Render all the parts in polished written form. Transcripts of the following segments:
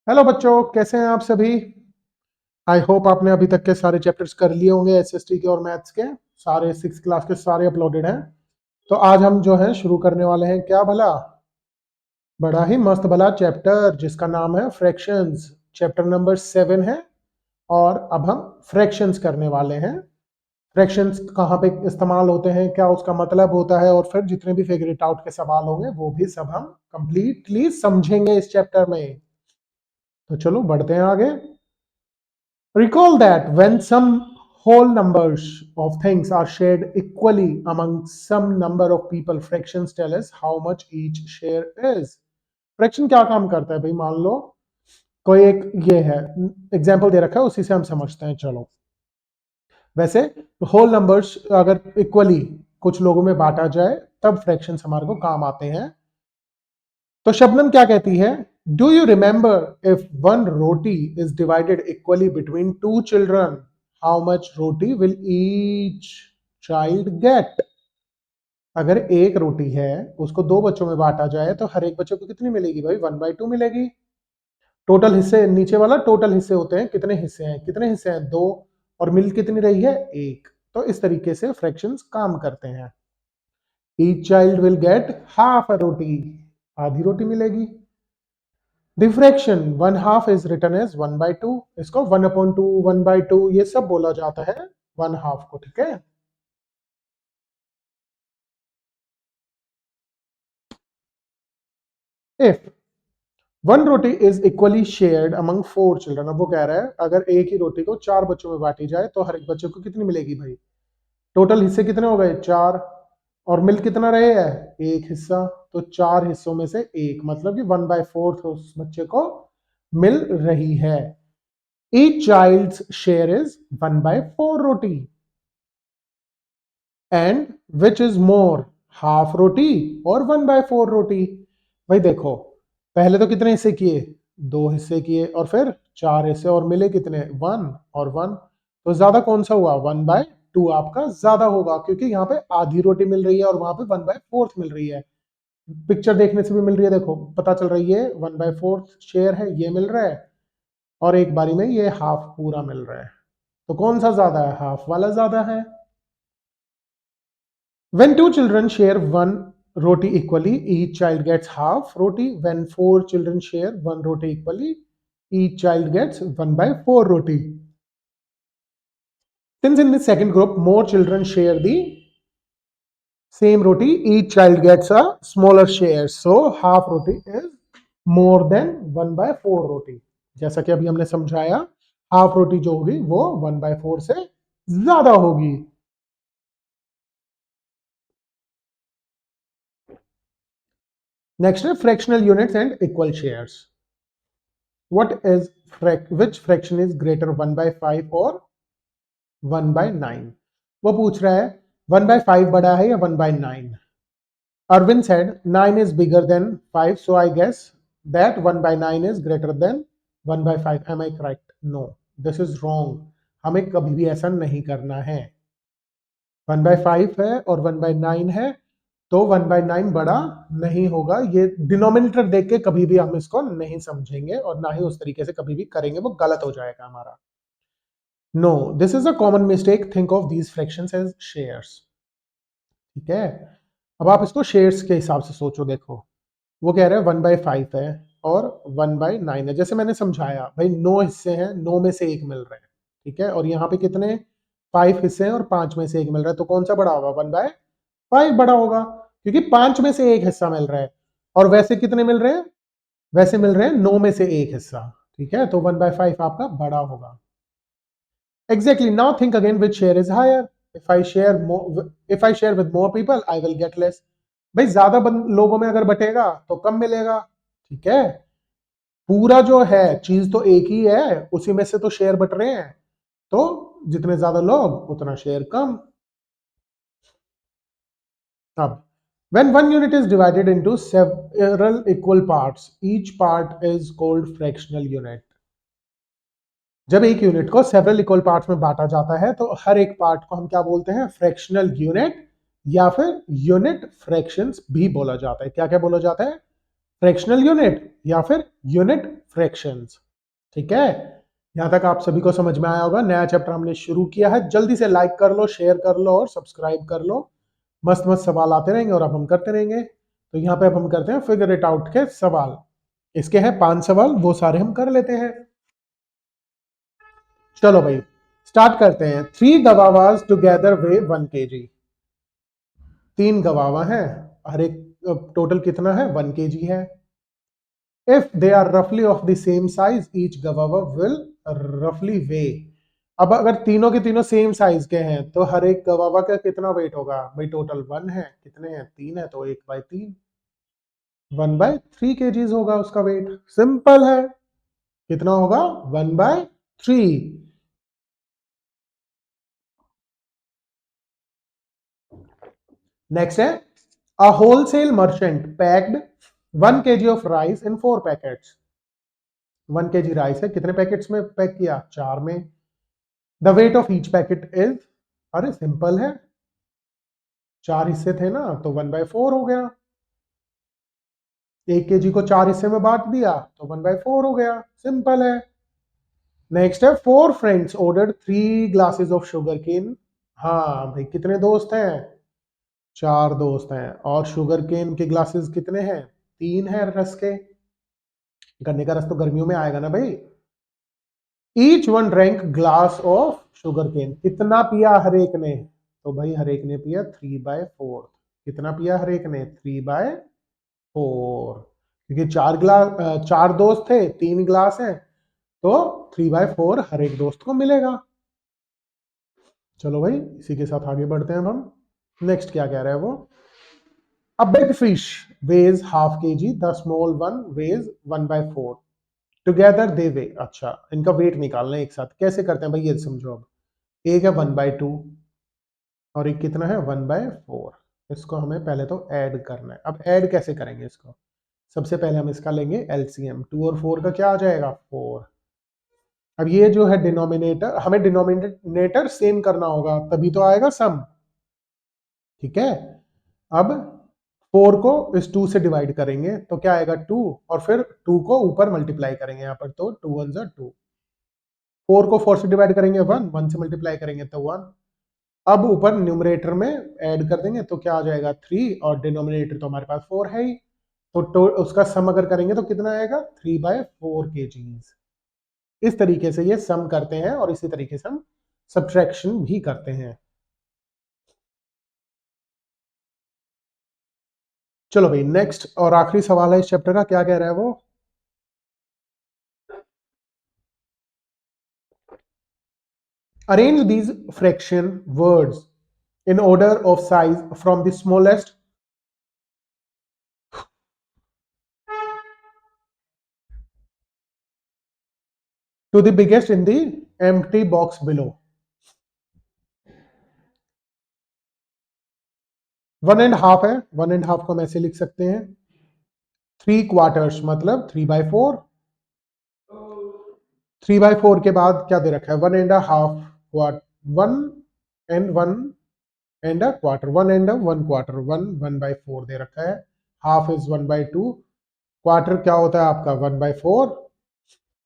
Hello बच्चों, कैसे हैं आप सभी। आई होप आपने अभी तक के सारे चैप्टर्स कर लिए होंगे एसएसटी के और मैथ्स के। सारे 6 क्लास के सारे अपलोडेड हैं। तो आज हम जो है शुरू करने वाले हैं क्या भला, बड़ा ही मस्त भला चैप्टर जिसका नाम है फ्रैक्शंस। चैप्टर नंबर 7 है और अब हम फ्रैक्शंस करने वाले हैं। फ्रैक्शंस कहाँ पे इस्तेमाल होते हैं, क्या उसका मतलब होता है, और फिर जितने भी फिगर इट आउट के सवाल होंगे वो भी सब हम कंप्लीटली समझेंगे इस चैप्टर में। तो चलो बढ़ते हैं आगे। Recall that when some whole numbers of things are shared equally among some number of people, fractions tell us how much each share is. Fraction क्या काम करता है भाई, मान लो कोई एक ये है एग्जाम्पल दे रखा है, उसी से हम समझते हैं। चलो, वैसे होल नंबर्स अगर इक्वली कुछ लोगों में बांटा जाए तब फ्रैक्शंस हमारे को काम आते हैं। तो शबनम क्या कहती है, do you remember if one roti is divided equally between two children, how much roti will each child gate. अगर एक रोटी है उसको दो बच्चों में बांटा जाए तो हर एक बच्चे को कितनी मिलेगी भाई, 1/2 मिलेगी। टोटल हिस्से नीचे वाला टोटल हिस्से होते हैं, कितने हिस्से हैं, दो, और मिल कितनी रही है, एक। तो इस तरीके से फ्रैक्शंस काम करते हैं। Each child will get half a roti, आधी रोटी मिलेगी। डिफ्रैक्शन 1/2 इज रिटन एज 1/2, इसको 1/2 1/2 ये सब बोला जाता है 1/2 को, ठीक है। If one roti is equally shared among 4 children, अब वो कह रहा है अगर एक ही रोटी को 4 बच्चों में बांटी जाए तो हर एक बच्चे को कितनी मिलेगी भाई। टोटल हिस्से कितने हो गए, 4, और मिल कितना रहे है, एक हिस्सा। तो 4 हिस्सों में से एक, मतलब कि 1/4 उस बच्चे को मिल रही है। Each child's share is 1/4 roti, and which is more, half roti और 1/4 रोटी। भाई देखो, पहले तो कितने हिस्से किए, 2 हिस्से किए, और फिर 4 हिस्से, और मिले कितने, 1 और 1। तो ज्यादा कौन सा हुआ, 1/2 आपका ज्यादा होगा, क्योंकि यहाँ पे आधी रोटी मिल रही है और वहां पे 1/4 मिल रही है। पिक्चर देखने से भी मिल रही है, देखो पता चल रही है 1/4 शेयर है, ये मिल रहा है, और एक बारी में ये हाफ पूरा मिल रहा है। तो कौन सा ज्यादा है, हाफ वाला ज्यादा है। When two children share one roti equally, each child gets half roti. When 4 children share one roti equally, each child gets 1/4 roti. Since in the second group, more children share the same roti, each child gets a smaller share. So half roti is more than 1/4 roti. जैसा कि अभी हमने समझाया, half रोटी जो होगी वो 1/4 से ज्यादा होगी। नेक्स्ट है fractional units and equal shares. Which fraction is greater, 1/5 और 1/9। वो पूछ रहा है 1/5 बड़ा है या 1/9। Arvind said 9 is bigger than 5, so I guess that 1/9 is greater than 1/5. Am I correct? No, this is wrong. हमें कभी भी ऐसा नहीं करना है। 1/5 है और 1/9 है, तो 1/9 बड़ा नहीं होगा। ये डिनोमिनेटर देख के कभी भी हम इसको नहीं समझेंगे और ना ही उस तरीके से कभी भी करेंगे, वो गलत हो जाएगा हमारा। No, this is a common mistake, think of these fractions as shares, ठीक है। अब आप इसको शेयर्स के हिसाब से सोचो, देखो वो कह रहे हैं 1/5 है और 1/9 है। जैसे मैंने समझाया भाई, 9 हिस्से हैं, 9 में से एक मिल रहे हैं, ठीक है, और यहाँ पे कितने 5 हिस्से हैं और 5 में से एक मिल रहा है, तो कौन सा बड़ा होगा, 1/5 बड़ा होगा, क्योंकि 5 में से एक हिस्सा मिल रहा है। और वैसे कितने मिल रहे हैं, वैसे मिल रहे हैं 9 में से एक हिस्सा, ठीक है, तो 1/5 आपका बड़ा होगा। Exactly. Now think again, which share is higher? If I share with more people, I will get less. भाई ज्यादा लोगों में अगर बटेगा तो कम मिलेगा, ठीक है। पूरा जो है चीज तो एक ही है, उसी में से तो शेयर बट रहे हैं, तो जितने ज्यादा लोग उतना शेयर कम। अब when one unit is divided into several equal parts, each part is called fractional unit. जब एक यूनिट को सेवरल इक्वल पार्ट्स में बांटा जाता है तो हर एक पार्ट को हम क्या बोलते हैं, फ्रैक्शनल यूनिट, या फिर यूनिट फ्रैक्शंस भी बोला जाता है। क्या क्या बोला जाता है, फ्रैक्शनल यूनिट या फिर यूनिट फ्रैक्शंस। ठीक है, यहां तक आप सभी को समझ में आया होगा। नया चैप्टर हमने शुरू किया है, जल्दी से लाइक कर लो, शेयर कर लो और सब्सक्राइब कर लो। मस्त मस्त सवाल आते रहेंगे और अब हम करते रहेंगे। तो यहाँ पे अब हम करते हैं फिगर इट आउट के सवाल। इसके हैं 5 सवाल, वो सारे हम कर लेते हैं। चलो भाई स्टार्ट करते हैं। 3 गवावास टुगेदर वे 1 kg। 3 गवावा हैं, हर एक टोटल कितना है 1 kg है। इफ दे आर रफली of the same size each गवावा will रफली वे। अब अगर तीनों के तीनों सेम साइज के हैं तो हर एक गवावा का कितना वेट होगा भाई? टोटल 1 है, कितने हैं 3 है, तो 1/3, 1/3 kgs होगा उसका वेट। सिंपल है, कितना होगा 1/3। नेक्स्ट है a wholesale merchant packed 1 kg of rice in 4 packets. 1 kg rice है, कितने पैकेट्स में पैक किया? 4 में। The weight of each packet is, अरे सिंपल है, 4 हिस्से थे ना तो 1/4 हो गया। 1 kg को 4 हिस्से में बांट दिया तो 1/4 हो गया, सिंपल है। नेक्स्ट है 4 friends ordered 3 glasses of sugar cane. हाँ भाई, कितने दोस्त हैं? 4 दोस्त हैं, और शुगर केन के ग्लासेस कितने हैं? 3 है रस के। गन्ने का रस तो गर्मियों में आएगा ना भाई। Each one drank glass of sugar cane. कितना पिया हर एक ने? तो भाई हर एक ने पिया 3/4। कितना पिया हर एक ने? 3/4, क्योंकि 4 दोस्त थे, 3 ग्लास हैं, तो 3/4 हर एक दोस्त को मिलेगा। चलो भाई इसी के साथ आगे बढ़ते हैं अब हम। नेक्स्ट क्या कह रहा है वो? A big fish weighs ½ kg, the small one weighs 1/4, together they weigh. अच्छा, इनका वेट निकालना है एक साथ, कैसे करते हैं भाई ये समझो। अब एक है 1/2 और एक कितना है 1/4। इसको हमें पहले तो ऐड करना है। अब ऐड कैसे करेंगे इसको? सबसे पहले हम इसका लेंगे एलसीएम। 2 और 4 का क्या आ जाएगा? 4। अब ये जो है डिनोमिनेटर, हमें डिनोमिनेटर सेम करना होगा तभी तो आएगा सम। ठीक है, अब 4 को इस 2 से डिवाइड करेंगे तो क्या आएगा 2, और फिर 2 को ऊपर मल्टीप्लाई करेंगे यहाँ पर, तो 2 1 2। 4 को 4 से डिवाइड करेंगे 1, 1 से मल्टीप्लाई करेंगे तो 1। अब ऊपर न्यूमरेटर में ऐड कर देंगे तो क्या आ जाएगा 3, और डिनोमिनेटर तो हमारे पास 4 है ही, तो उसका सम अगर करेंगे तो कितना आएगा 3/4 kgs। इस तरीके से ये सम करते हैं और इसी तरीके से हम सब्ट्रैक्शन भी करते हैं। चलो भाई नेक्स्ट और आखिरी सवाल है इस चैप्टर का, क्या कह रहा है वो? Arrange these fraction words in order of size from the smallest to the biggest in the empty box below। 1.5 है, 1.5 को हम ऐसे लिख सकते हैं। 3/4 मतलब 3/4। 3/4 के बाद क्या दे रखा है? 1.5 quarter, 1 and 1 and a quarter, 1 and 1 quarter, 1/4 दे रखा है। हाफ इज 1/2, क्वार्टर क्या होता है आपका 1/4,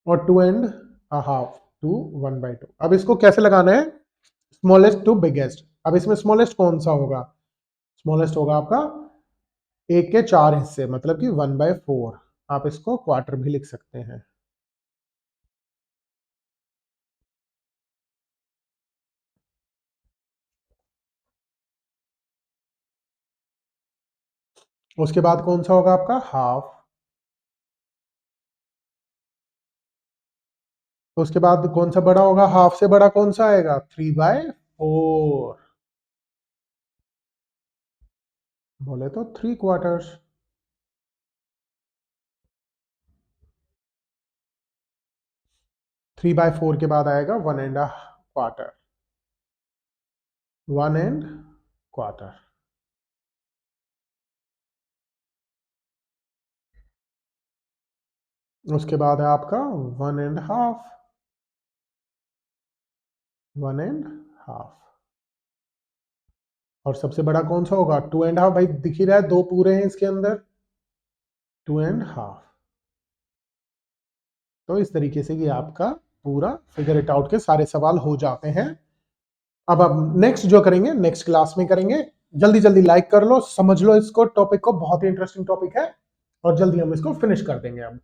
और 2.5 टू 1/2। अब इसको कैसे लगाना है? Smallest to biggest. अब इसमें स्मॉलेस्ट कौन सा होगा? स्मॉलेस्ट होगा आपका 1 के 4 हिस्से, मतलब कि 1/4। आप इसको क्वार्टर भी लिख सकते हैं। उसके बाद कौन सा होगा आपका? हाफ। उसके बाद कौन सा बड़ा होगा? हाफ से बड़ा कौन सा आएगा? 3/4। बोले तो 3/4। 3/4 के बाद आएगा 1.25, 1.25। उसके बाद है आपका 1.5, 1.5। और सबसे बड़ा कौन सा होगा? 2.5। भाई दिख ही रहा है, दो पूरे हैं इसके अंदर। 2.5। तो इस तरीके से ये आपका पूरा फिगर इट आउट के सारे सवाल हो जाते हैं। अब नेक्स्ट जो करेंगे नेक्स्ट क्लास में करेंगे। जल्दी जल्दी लाइक कर लो, समझ लो इसको, टॉपिक को, बहुत ही इंटरेस्टिंग टॉपिक है और जल्दी हम इसको फिनिश कर देंगे अब।